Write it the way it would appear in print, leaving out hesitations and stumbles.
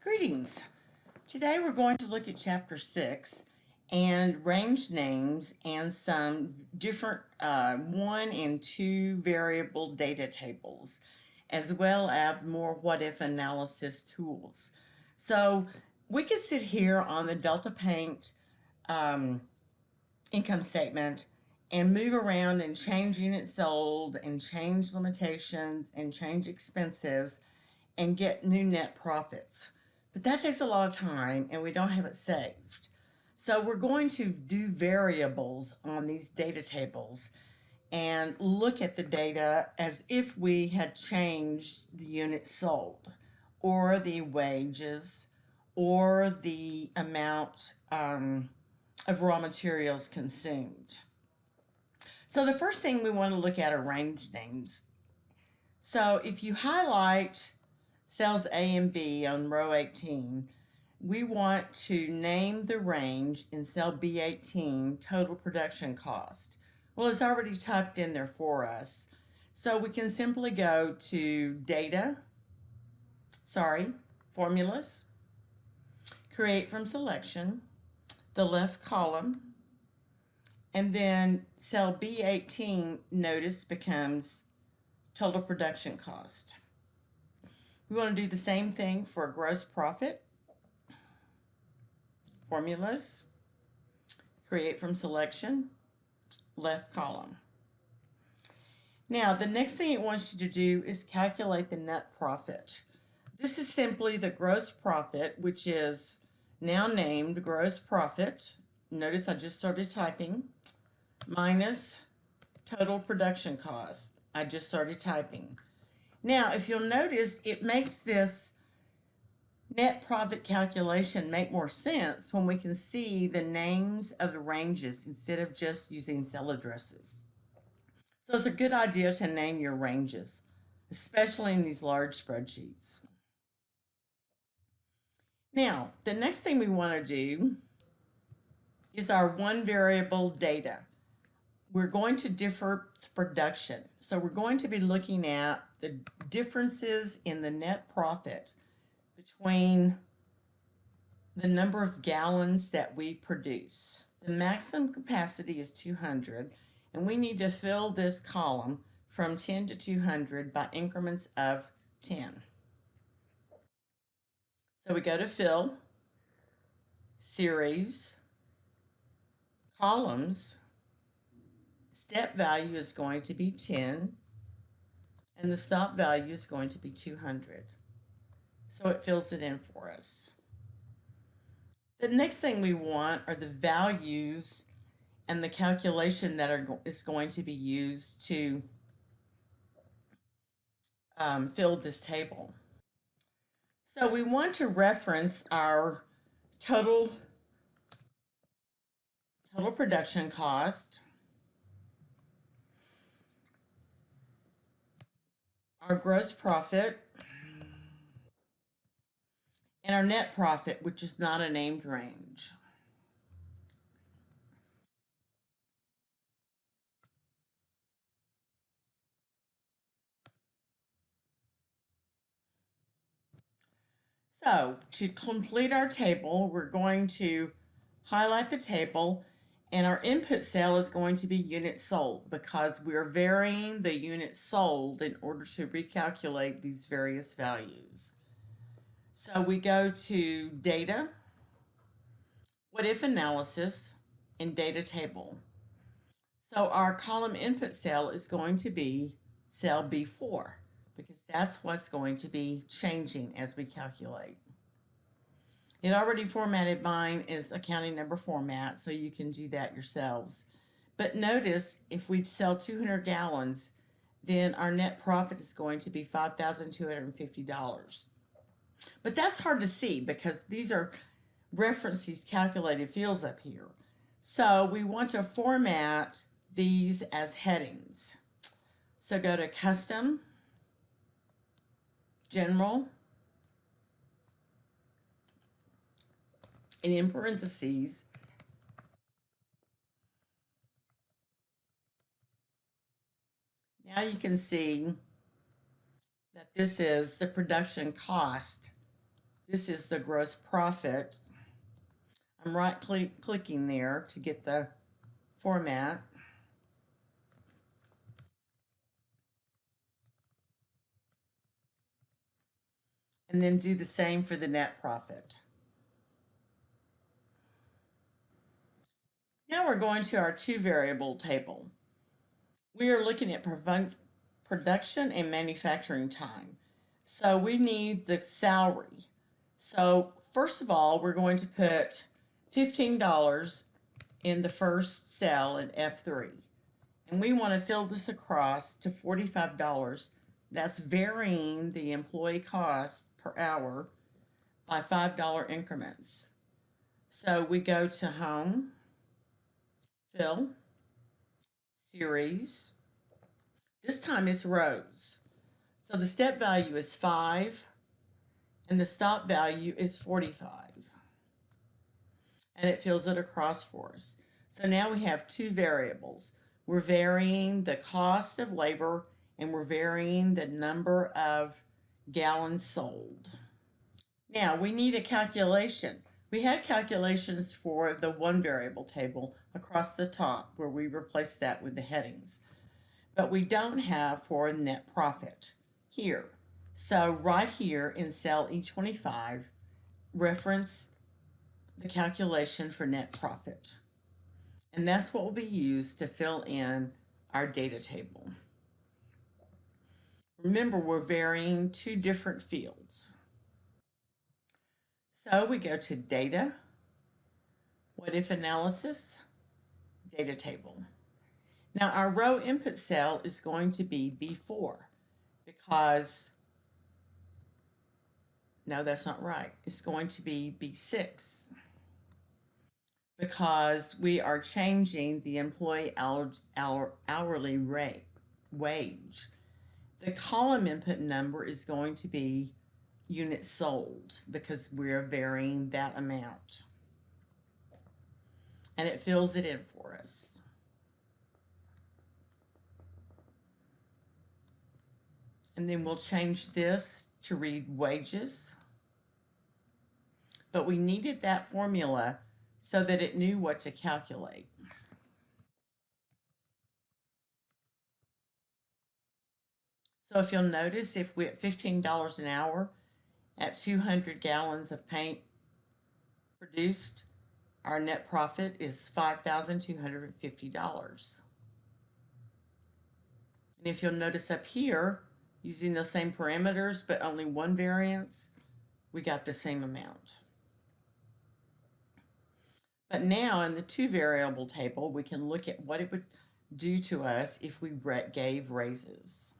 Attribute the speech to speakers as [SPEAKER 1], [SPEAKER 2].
[SPEAKER 1] Greetings. Today we're going to look at Chapter 6 and range names and some different 1 and 2 variable data tables, as well as more what-if analysis tools. So we could sit here on the Delta Paint income statement and move around and change units sold and change limitations and change expenses and get new net profits. But that takes a lot of time and we don't have it saved. So we're going to do variables on these data tables and look at the data as if we had changed the units sold or the wages or the amount of raw materials consumed. So the first thing we want to look at are range names. So if you highlight cells A and B on row 18, we want to name the range in cell B18, total production cost. Well, it's already typed in there for us. So we can simply go to formulas, create from selection, the left column, and then cell B18, notice, becomes total production cost. We want to do the same thing for gross profit. Formulas, create from selection, left column. Now, the next thing it wants you to do is calculate the net profit. This is simply the gross profit, which is now named gross profit. Notice I just started typing, minus total production cost. I just started typing. Now, if you'll notice, it makes this net profit calculation make more sense when we can see the names of the ranges instead of just using cell addresses. So it's a good idea to name your ranges, especially in these large spreadsheets. Now, the next thing we want to do is our one variable data. We're going to differ production. So we're going to be looking at the differences in the net profit between the number of gallons that we produce. The maximum capacity is 200, and we need to fill this column from 10 to 200 by increments of 10. So we go to fill, series, columns, step value is going to be 10, and the stop value is going to be 200. So it fills it in for us. The next thing we want are the values and the calculation that is going to be used to fill this table. So we want to reference our total production cost, our gross profit, and our net profit, which is not a named range. So to complete our table, we're going to highlight the table, and our input cell is going to be units sold because we're varying the units sold in order to recalculate these various values. So we go to data, what if analysis, and data table. So our column input cell is going to be cell B4 because that's what's going to be changing as we calculate. It already formatted mine as accounting number format, so you can do that yourselves. But notice if we sell 200 gallons, then our net profit is going to be $5,250. But that's hard to see because these are references calculated fields up here. So we want to format these as headings. So go to Custom, General, and in parentheses, now you can see that this is the production cost This is the gross profit. I'm clicking there to get the format. And then do the same for the net profit. Now we're going to our two variable table. We are looking at production and manufacturing time. So we need the salary. So first of all, we're going to put $15 in the first cell in F3. And we want to fill this across to $45. That's varying the employee cost per hour by $5 increments. So we go to Home, Fill, Series. This time it's rows. So the step value is 5 and the stop value is 45. And it fills it across for us. So now we have two variables. We're varying the cost of labor and we're varying the number of gallons sold. Now we need a calculation. We had calculations for the one variable table across the top where we replaced that with the headings. But we don't have for net profit here. So right here in cell E25, reference the calculation for net profit. And that's what will be used to fill in our data table. Remember, we're varying two different fields. So we go to Data, What If Analysis, Data Table. Now our row input cell is going to be B4 because, no, that's not right. It's going to be B6 because we are changing the employee hourly rate, wage. The column input number is going to be units sold because we're varying that amount. And it fills it in for us. And then we'll change this to read wages. But we needed that formula so that it knew what to calculate. So if you'll notice, if we at $15 an hour at 200 gallons of paint produced, our net profit is $5,250. And if you'll notice up here, using the same parameters but only one variance, we got the same amount. But now in the two variable table, we can look at what it would do to us if we gave raises.